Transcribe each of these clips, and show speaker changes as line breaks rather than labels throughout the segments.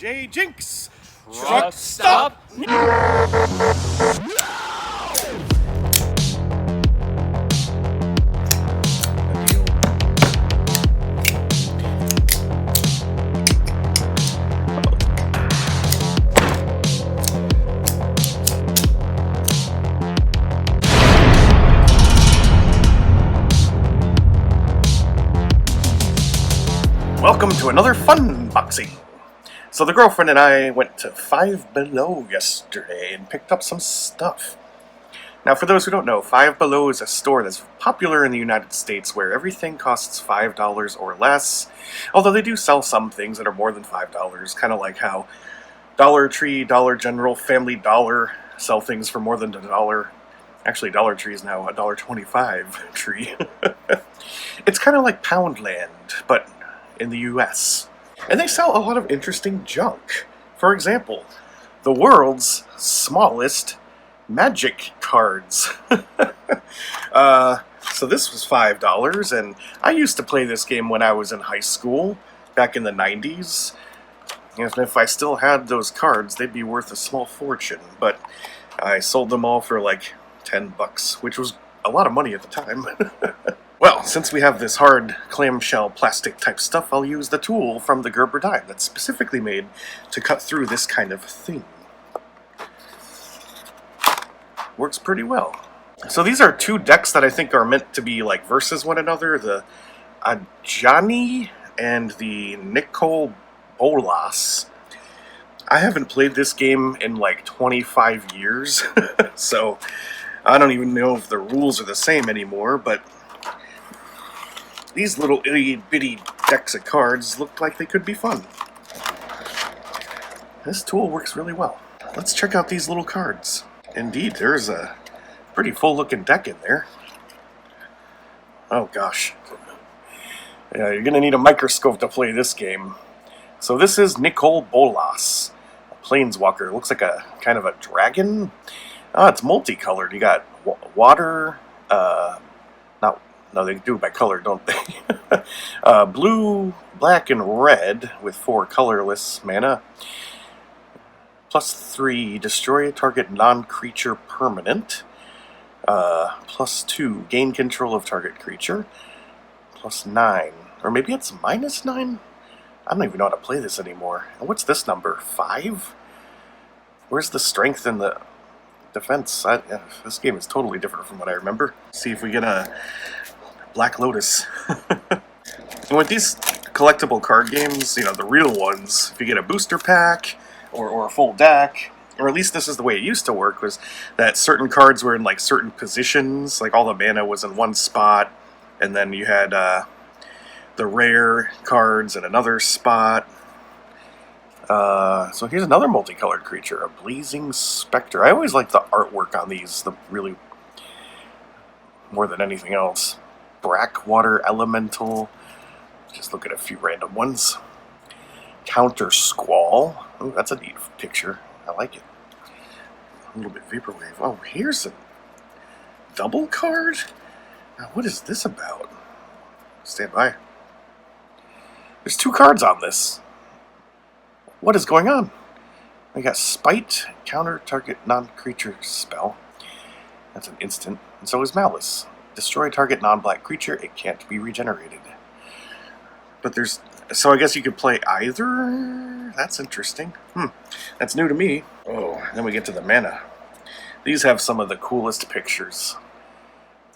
J Jinx!
Truck stop!
Welcome to another FUNboxing. So the girlfriend and I went to Five Below yesterday and picked up some stuff. Now for those who don't know, Five Below is a store that's popular in the United States where everything costs $5 or less, although they do sell some things that are more than $5, kind of like how Dollar Tree, Dollar General, Family Dollar sell things for more than $1. Actually, Dollar Tree is now $1.25 tree. It's kind of like Poundland, but in the US. And they sell a lot of interesting junk. For example, the world's smallest magic cards. So this was $5, and I used to play this game when I was in high school, back in the 90s. And if I still had those cards, they'd be worth a small fortune, but I sold them all for like $10, which was a lot of money at the time. Well, since we have this hard clamshell plastic type stuff, I'll use the tool from the Gerber die that's specifically made to cut through this kind of thing. Works pretty well. So these are two decks that I think are meant to be like versus one another, the Ajani and the Nicol Bolas. I haven't played this game in like 25 years, so I don't even know if the rules are the same anymore, but these little itty-bitty decks of cards look like they could be fun. This tool works really well. Let's check out these little cards. Indeed, there's a pretty full-looking deck in there. Oh gosh. Yeah, you're gonna need a microscope to play this game. So this is Nicol Bolas, a planeswalker. Looks like a kind of a dragon. Oh, it's multicolored. You got water, No, they do it by color, don't they? Blue, black, and red with 4 colorless mana. +3, destroy a target non-creature permanent. +2, gain control of target creature. +9, or maybe it's -9? I don't even know how to play this anymore. And what's this number? 5? Where's the strength and the defense? This game is totally different from what I remember. See if we get a Black Lotus. And with these collectible card games, you know, the real ones, if you get a booster pack or a full deck, or at least this is the way it used to work, was that certain cards were in like certain positions, like all the mana was in one spot, and then you had the rare cards in another spot. So here's another multicolored creature, a Blazing Spectre. I always like the artwork on these, really more than anything else. Brackwater Elemental. Just look at a few random ones. Counter Squall. Oh, that's a neat picture. I like it. A little bit vaporwave. Oh, here's a double card? Now, what is this about? Stand by. There's 2 cards on this. What is going on? We got Spite, counter target non-creature spell. That's an instant. And so is Malice. Destroy target non-black creature, it can't be regenerated. But so I guess you could play either? That's interesting. That's new to me. Oh, then we get to the mana. These have some of the coolest pictures.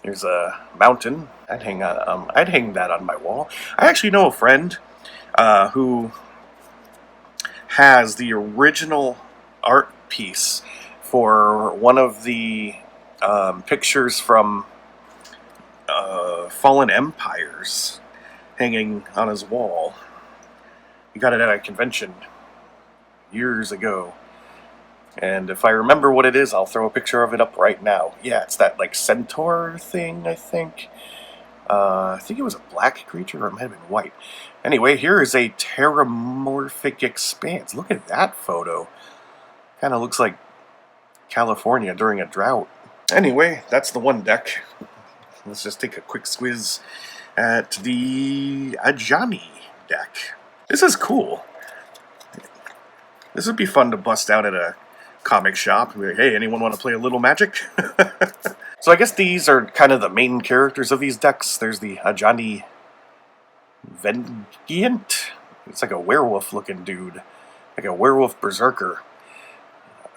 There's a mountain. I'd hang that on my wall. I actually know a friend who has the original art piece for one of the pictures from Fallen Empires hanging on his wall. He got it at a convention years ago. And if I remember what it is, I'll throw a picture of it up right now. Yeah, it's that like centaur thing, I think. I think it was a black creature, or it might have been white. Anyway, here is a terramorphic expanse. Look at that photo. Kind of looks like California during a drought. Anyway, that's the one deck. Let's just take a quick squiz at the Ajani deck. This is cool. This would be fun to bust out at a comic shop. Be like, hey, anyone want to play a little Magic? So I guess these are kind of the main characters of these decks. There's the Ajani Vengeant. It's like a werewolf-looking dude. Like a werewolf berserker.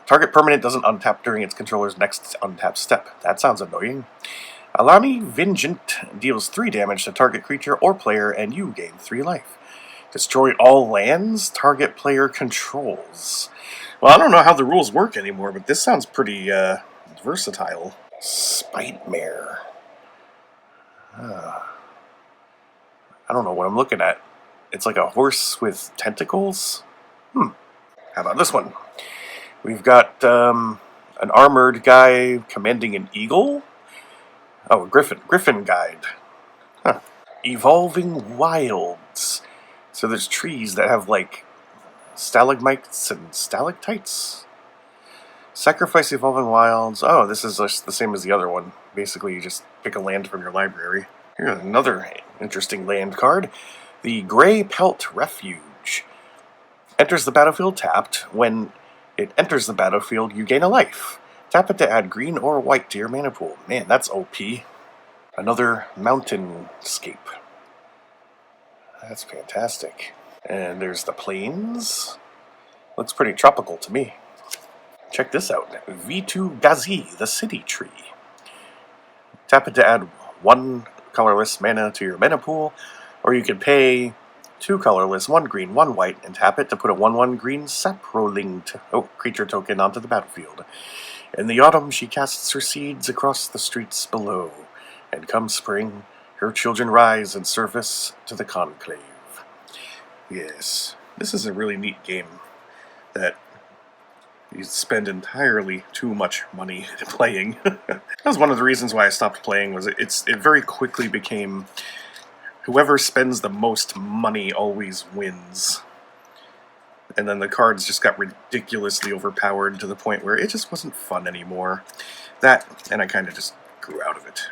Target permanent doesn't untap during its controller's next untap step. That sounds annoying. Alani Vengeant deals 3 damage to target creature or player, and you gain 3 life. Destroy all lands target player controls. Well, I don't know how the rules work anymore, but this sounds pretty versatile. Spite-mare. I don't know what I'm looking at. It's like a horse with tentacles? How about this one? We've got an armored guy commanding an eagle. Oh, a griffin guide. Evolving wilds. So there's trees that have like stalagmites and stalactites. Sacrifice evolving wilds. Oh, this is just the same as the other one. Basically, you just pick a land from your library. Here's another interesting land card. The Gray Pelt Refuge. Enters the battlefield tapped. When it enters the battlefield, you gain a life. Tap it to add green or white to your mana pool. Man, that's OP. Another mountainscape. That's fantastic. And there's the plains. Looks pretty tropical to me. Check this out. V2 Gazi, the city tree. Tap it to add 1 colorless mana to your mana pool, or you can pay 2 colorless, 1 green, 1 white, and tap it to put a 1/1 green sapling creature token onto the battlefield. In the autumn, she casts her seeds across the streets below, and come spring, her children rise in service to the conclave. Yes, this is a really neat game that you spend entirely too much money playing. That was one of the reasons why I stopped playing. Was it very quickly became whoever spends the most money always wins. And then the cards just got ridiculously overpowered to the point where it just wasn't fun anymore. That, and I kind of just grew out of it.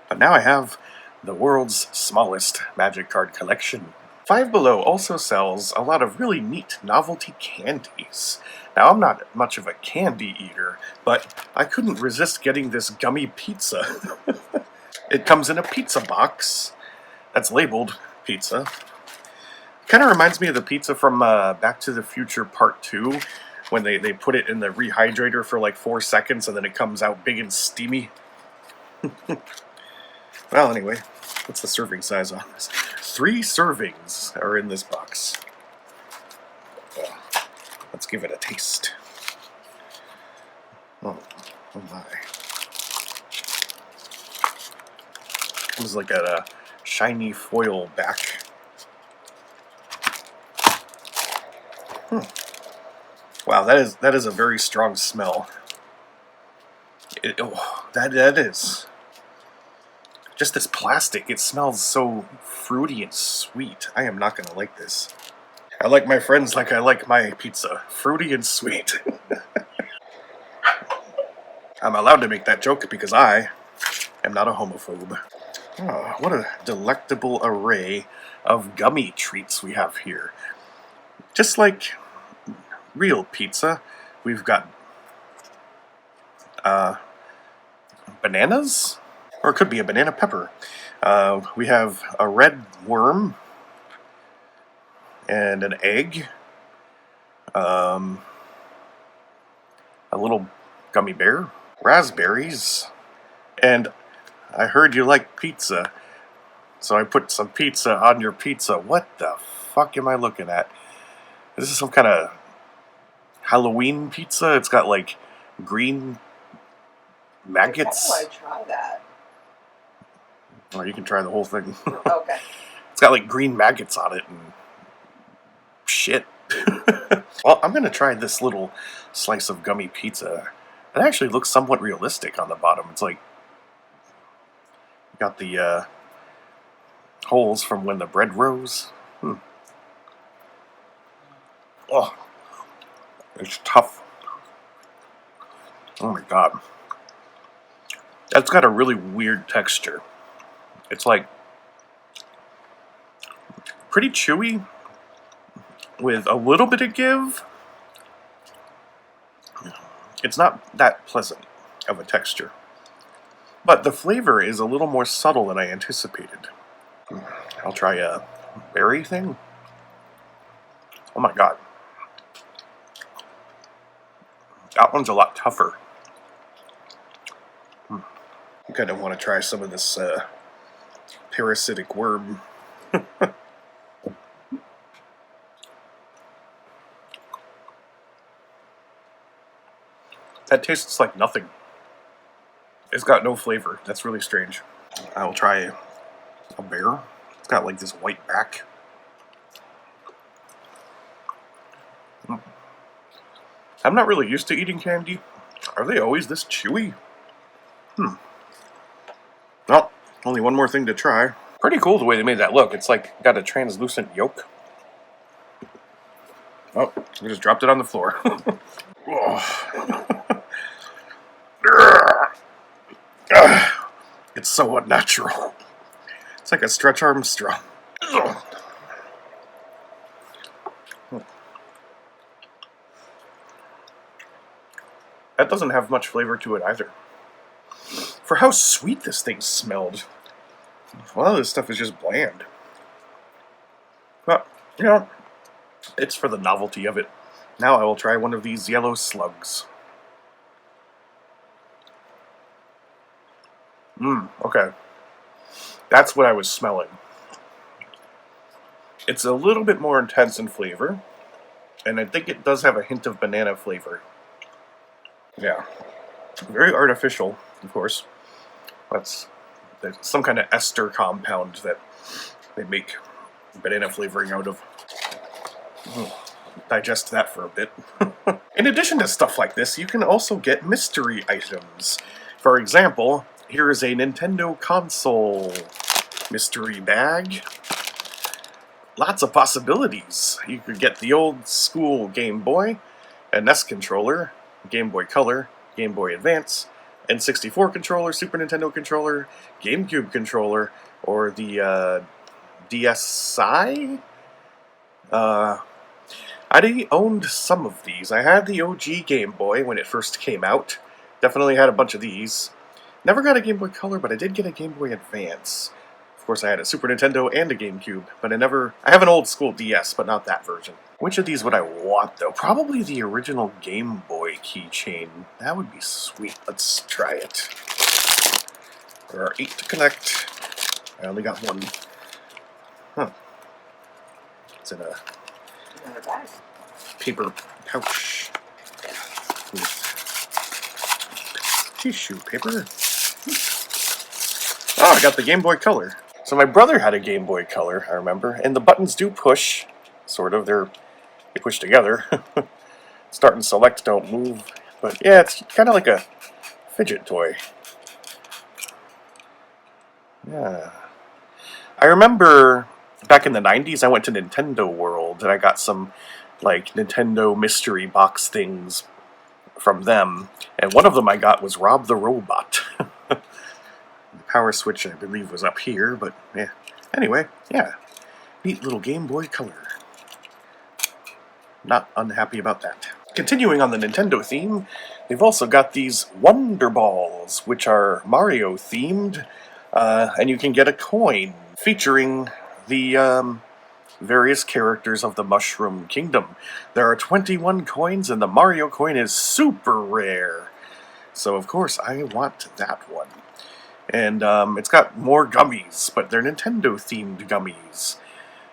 But now I have the world's smallest Magic card collection. Five Below also sells a lot of really neat novelty candies. Now, I'm not much of a candy eater, but I couldn't resist getting this gummy pizza. It comes in a pizza box that's labeled pizza. Kind of reminds me of the pizza from Back to the Future Part 2, when they put it in the rehydrator for like 4 seconds and then it comes out big and steamy. Well, anyway, what's the serving size on this? 3 servings are in this box. Let's give it a taste. Oh my. Comes like a shiny foil back. Wow, that is a very strong smell. That is. Just this plastic, it smells so fruity and sweet. I am not going to like this. I like my friends like I like my pizza. Fruity and sweet. I'm allowed to make that joke because I am not a homophobe. Oh, what a delectable array of gummy treats we have here. Just like real pizza, we've got bananas? Or it could be a banana pepper. We have a red worm and an egg. A little gummy bear. Raspberries. And I heard you like pizza, so I put some pizza on your pizza. What the fuck am I looking at? This is some kind of Halloween pizza. It's got like green maggots.
I want to try that.
Or you can try the whole thing.
Okay.
It's got like green maggots on it and shit. Well, I'm gonna try this little slice of gummy pizza. It actually looks somewhat realistic on the bottom. It's like got the holes from when the bread rose. Oh, it's tough. Oh my god. That's got a really weird texture. It's like pretty chewy with a little bit of give, It's not that pleasant of a texture. But the flavor is a little more subtle than I anticipated. I'll try a berry thing. Oh my god. That one's a lot tougher. I kind of want to try some of this parasitic worm. That tastes like nothing. It's got no flavor. That's really strange. I'll try a bear. It's got like this white back. I'm not really used to eating candy. Are they always this chewy? Well, only one more thing to try. Pretty cool the way they made that look. It's like got a translucent yolk. Oh, I just dropped it on the floor. It's so unnatural. It's like a Stretch Armstrong. That doesn't have much flavor to it either. For how sweet this thing smelled. A lot of this stuff is just bland. But, you know, it's for the novelty of it. Now I will try one of these yellow slugs. Okay. That's what I was smelling. It's a little bit more intense in flavor, and I think it does have a hint of banana flavor. Yeah. Very artificial, of course. That's some kind of ester compound that they make banana flavoring out of. Digest that for a bit. In addition to stuff like this, you can also get mystery items. For example, here is a Nintendo console mystery bag. Lots of possibilities. You could get the old school Game Boy, a NES controller, Game Boy Color, Game Boy Advance, N64 controller, Super Nintendo controller, GameCube controller, or the DSi? I owned some of these. I had the OG Game Boy when it first came out. Definitely had a bunch of these. Never got a Game Boy Color, but I did get a Game Boy Advance. Of course, I had a Super Nintendo and a GameCube, but I have an old school DS, but not that version. Which of these would I want, though? Probably the original Game Boy keychain. That would be sweet. Let's try it. There are 8 to connect. I only got one. It's in a paper pouch with tissue paper. Oh, I got the Game Boy Color. So my brother had a Game Boy Color, I remember, and the buttons do push, sort of. They push together. Start and select don't move, but yeah, it's kind of like a fidget toy. Yeah. I remember back in the 90s, I went to Nintendo World, and I got some, like, Nintendo mystery box things from them, and one of them I got was Rob the Robot. The power switch, I believe, was up here, but yeah. Anyway, yeah. Neat little Game Boy Color. Not unhappy about that. Continuing on the Nintendo theme, they've also got these Wonder Balls, which are Mario themed, and you can get a coin featuring the various characters of the Mushroom Kingdom. There are 21 coins, and the Mario coin is super rare. So, of course, I want that one. And it's got more gummies, but they're Nintendo-themed gummies.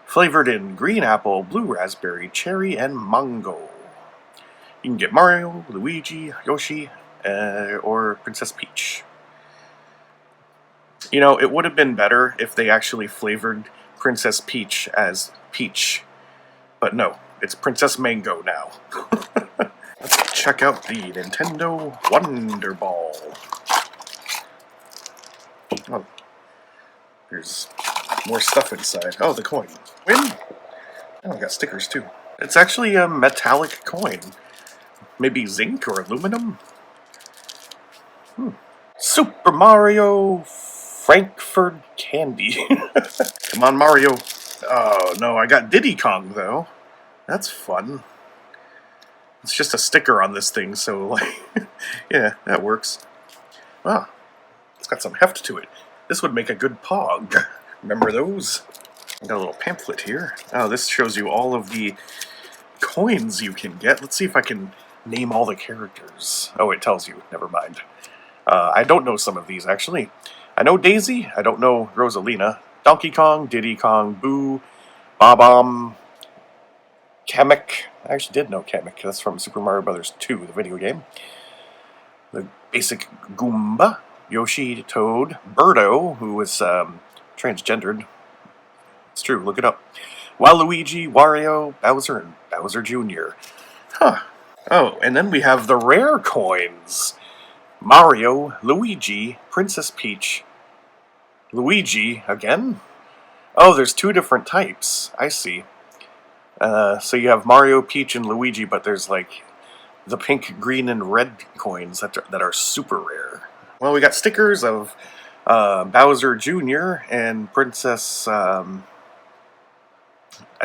Flavored in green apple, blue raspberry, cherry, and mango. You can get Mario, Luigi, Yoshi, or Princess Peach. You know, it would have been better if they actually flavored Princess Peach as Peach. But no, it's Princess Mango now. Let's check out the Nintendo Wonder Ball. Oh, there's more stuff inside. Oh, the coin. Win? Oh, I got stickers too. It's actually a metallic coin. Maybe zinc or aluminum? Super Mario Frankfurt Candy. Come on, Mario. Oh, no, I got Diddy Kong, though. That's fun. It's just a sticker on this thing, so like, yeah, that works. Wow, it's got some heft to it. This would make a good pog. Remember those? I got a little pamphlet here. Oh, this shows you all of the coins you can get. Let's see if I can name all the characters. Oh, it tells you. Never mind. I don't know some of these, actually. I know Daisy. I don't know Rosalina. Donkey Kong, Diddy Kong, Boo, Bob-omb, Kamek. I actually did know Kamek. That's from Super Mario Bros. 2, the video game. The basic Goomba, Yoshi, Toad, Birdo, who is transgendered. It's true, look it up. Waluigi, Wario, Bowser, and Bowser Jr. Huh. Oh, and then we have the rare coins. Mario, Luigi, Princess Peach, Luigi again? Oh, there's 2 different types. I see. So you have Mario, Peach, and Luigi, but there's like the pink, green, and red coins that are super rare. Well, we got stickers of Bowser Jr. and Princess, I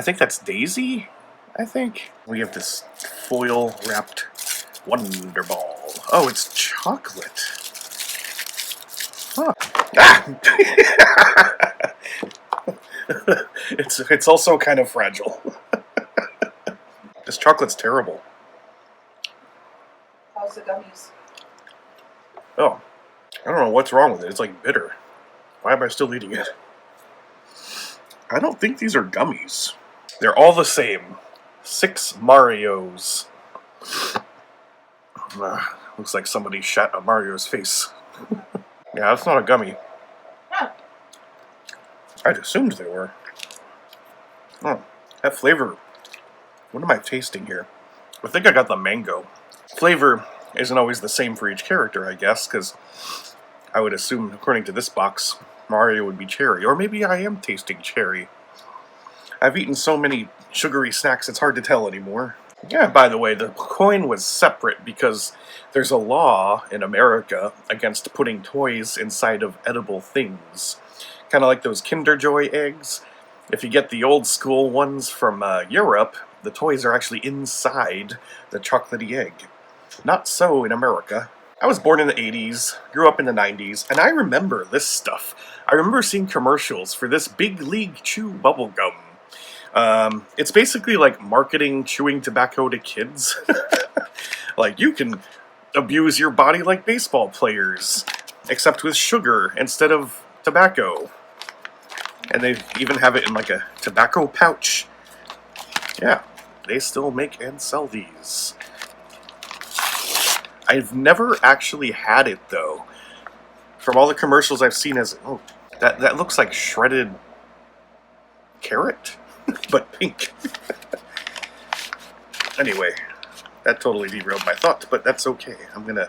think that's Daisy, I think. We have this foil-wrapped Wonder Ball. Oh, it's chocolate. Huh. Ah! It's also kind of fragile. This chocolate's terrible.
How's the gummies?
Oh, I don't know what's wrong with it. It's like bitter. Why am I still eating it? I don't think these are gummies. They're all the same. 6 Marios. Looks like somebody shot a Mario's face. Yeah, that's not a gummy.
Huh.
I'd assumed they were. Oh, that flavor. What am I tasting here? I think I got the mango. Flavor isn't always the same for each character, I guess, because I would assume, according to this box, Mario would be cherry. Or maybe I am tasting cherry. I've eaten so many sugary snacks, it's hard to tell anymore. Yeah, by the way, the coin was separate because there's a law in America against putting toys inside of edible things. Kind of like those Kinder Joy eggs. If you get the old school ones from Europe, the toys are actually inside the chocolatey egg. Not so in America. I was born in the 80s, grew up in the 90s, and I remember this stuff. I remember seeing commercials for this Big League Chew bubble gum. It's basically like marketing chewing tobacco to kids. Like, you can abuse your body like baseball players, except with sugar instead of tobacco. And they even have it in like a tobacco pouch. Yeah, they still make and sell these. I've never actually had it, though. From all the commercials I've seen, oh, that looks like shredded carrot, but pink. Anyway, that totally derailed my thought, but that's okay. I'm gonna,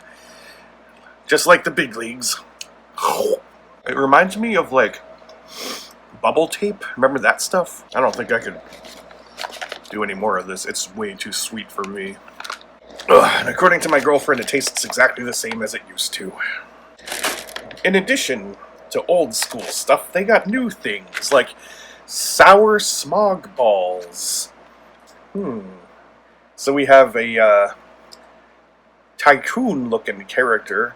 just like the big leagues. It reminds me of like bubble tape. Remember that stuff? I don't think I could do any more of this. It's way too sweet for me. Ugh, and according to my girlfriend, it tastes exactly the same as it used to. In addition to old school stuff, they got new things like sour smog balls. So we have a tycoon-looking character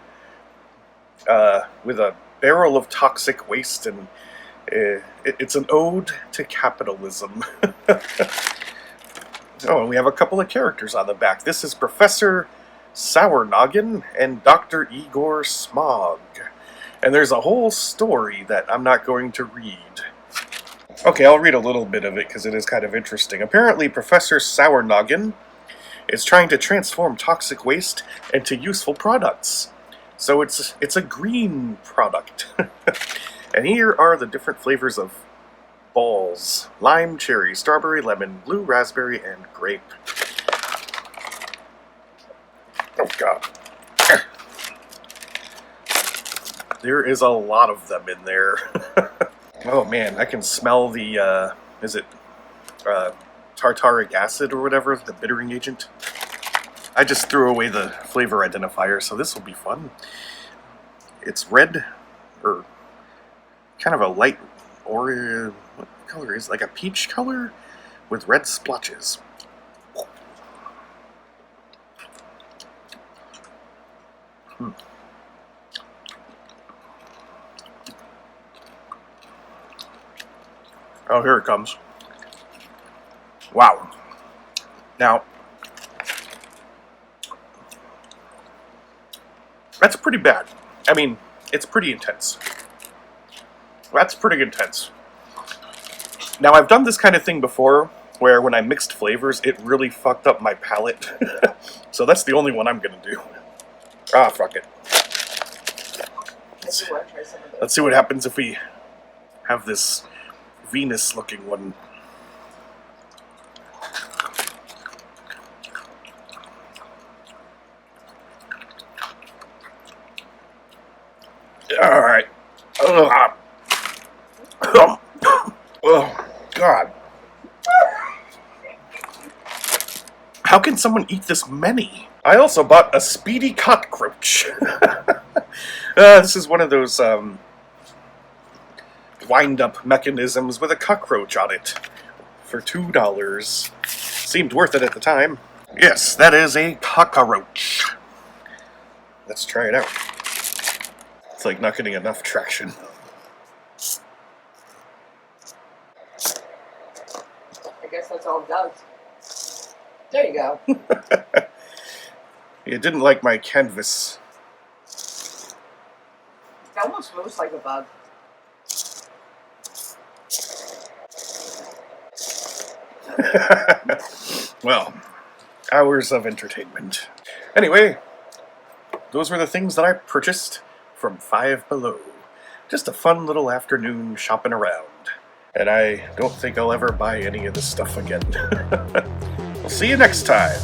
with a barrel of toxic waste, and it's an ode to capitalism. Oh, and we have a couple of characters on the back. This is Professor Sour Noggin and Dr. Igor Smog. And there's a whole story that I'm not going to read. Okay, I'll read a little bit of it because it is kind of interesting. Apparently, Professor Sour Noggin is trying to transform toxic waste into useful products. So it's a green product. And here are the different flavors of balls: lime, cherry, strawberry, lemon, blue, raspberry, and grape. Oh god. There is a lot of them in there. Oh man, I can smell the, is it tartaric acid or whatever, the bittering agent? I just threw away the flavor identifier, so this will be fun. It's red, or kind of a light orange. What color is it? Like a peach color with red splotches. Oh, here it comes. Wow. Now, that's pretty bad. I mean, it's pretty intense. That's pretty intense. Now, I've done this kind of thing before, where when I mixed flavors, it really fucked up my palate. So that's the only one I'm gonna do. Ah, fuck it. Let's see what happens if we have this Venus-looking one. All right. Oh, God. How can someone eat this many? I also bought a speedy cockroach. This is one of those wind-up mechanisms with a cockroach on it for $2. Seemed worth it at the time. Yes, that is a cockroach. Let's try it out. It's like not getting enough traction.
I guess that's all it does. There you go.
It didn't like my canvas.
It almost looks like a bug.
Well, hours of entertainment. Anyway, those were the things that I purchased from Five Below. Just a fun little afternoon shopping around. And I don't think I'll ever buy any of this stuff again. We'll see you next time.